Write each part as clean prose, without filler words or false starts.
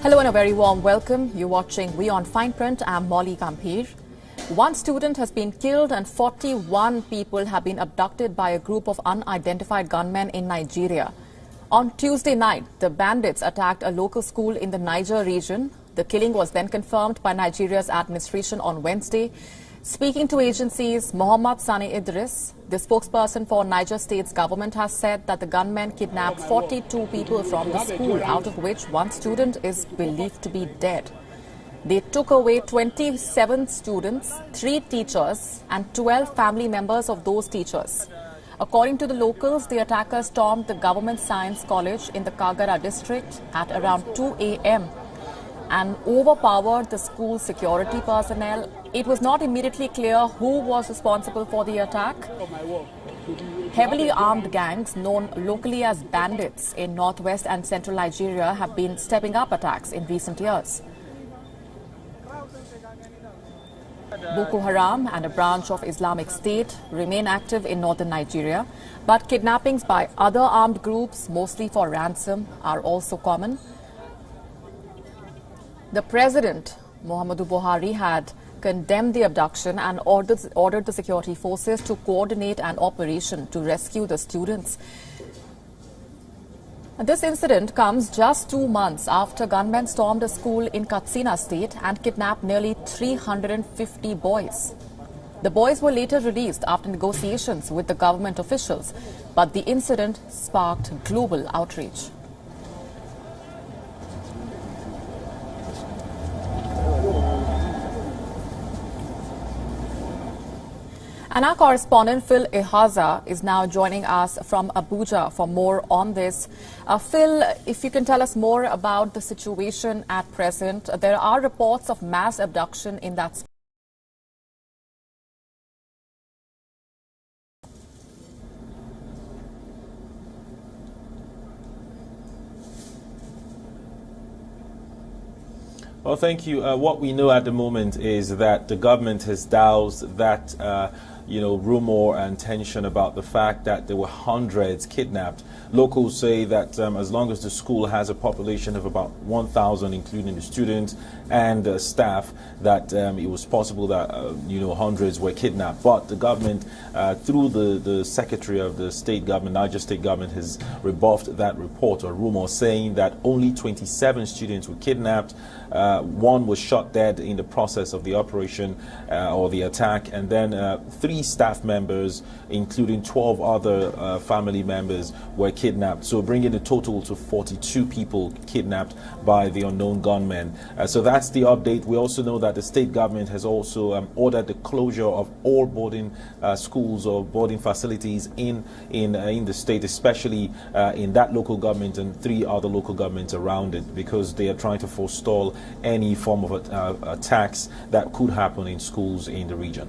Hello and a very warm welcome. You're watching WION Fineprint. I'm Molly Gambhir. One student has been killed and 41 people have been abducted by a group of unidentified gunmen in Nigeria. On Tuesday night, the bandits attacked a local school in the Niger region. The killing was then confirmed by Nigeria's administration on Wednesday. Speaking to agencies, Muhammad Sani Idris, the spokesperson for Niger State's government, has said that the gunmen kidnapped 42 people from the school, out of which one student is believed to be dead. They took away 27 students, 3 teachers and 12 family members of those teachers. According to the locals, the attackers stormed the Government Science College in the Kagara district at around 2 a.m. and overpowered the school security personnel. It was not immediately clear who was responsible for the attack. Heavily armed gangs known locally as bandits in northwest and central Nigeria have been stepping up attacks in recent years. Boko Haram and a branch of Islamic State remain active in northern Nigeria, but kidnappings by other armed groups, mostly for ransom, are also common. The President, Muhammadu Buhari, had condemned the abduction and ordered the security forces to coordinate an operation to rescue the students. This incident comes just 2 months after gunmen stormed a school in Katsina State and kidnapped nearly 350 boys. The boys were later released after negotiations with the government officials, but the incident sparked global outrage. And our correspondent Phil Ihaza is now joining us from Abuja for more on this. Phil, if you can tell us more about the situation at present. There are reports of mass abduction in that. Well, thank you. What we know at the moment is that the government has doused that rumor and tension about the fact that there were hundreds kidnapped. Locals say that as long as the school has a population of about 1,000, including the students and staff, that it was possible that hundreds were kidnapped. But the government, through the secretary of the state government, Niger State government, has rebuffed that report or rumor, saying that only 27 students were kidnapped. One was shot dead in the process of the operation or the attack, and then 3 staff members, including 12 other family members, were kidnapped. So bringing the total to 42 people kidnapped by the unknown gunmen. So that's the update. We also know that the state government has also ordered the closure of all boarding schools or boarding facilities in the state, especially in that local government and 3 other local governments around it, because they are trying to forestall any form of attacks that could happen in schools in the region.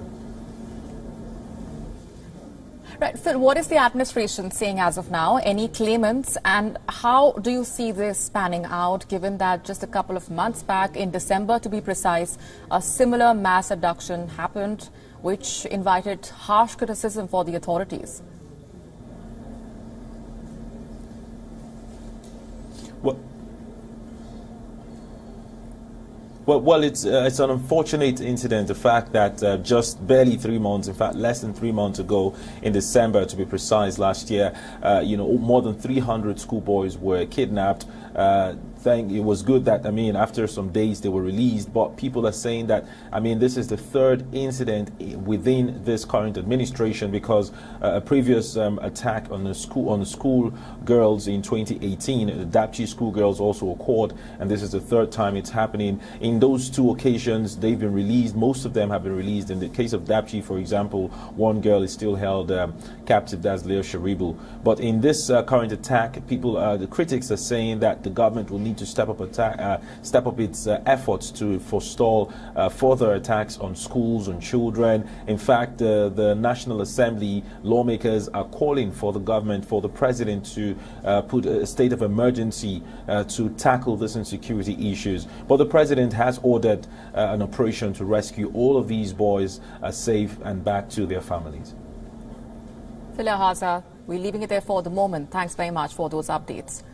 Right, Phil, what is the administration saying as of now? Any claimants, and how do you see this panning out, given that just a couple of months back, in December to be precise, a similar mass abduction happened, which invited harsh criticism for the authorities? Well, it's an unfortunate incident. The fact that just barely 3 months, in fact, less than 3 months ago, in December to be precise, last year, more than 300 schoolboys were kidnapped. It was good that, after some days they were released, but people are saying that, this is the 3rd incident within this current administration, because a previous attack on the school girls in 2018, the Dapchi school girls also occurred, and this is the 3rd time it's happening. In those 2 occasions, they've been released. Most of them have been released. In the case of Dapchi, for example, one girl is still held captive, that's Leo Sharibu. But in this current attack, the critics are saying that the government will need to step up its efforts to forestall further attacks on schools, on children. In fact, the National Assembly lawmakers are calling for the government, for the president, to put a state of emergency to tackle these insecurity issues. But the president has ordered an operation to rescue all of these boys safe and back to their families. Phil Ihaza, we're leaving it there for the moment. Thanks very much for those updates.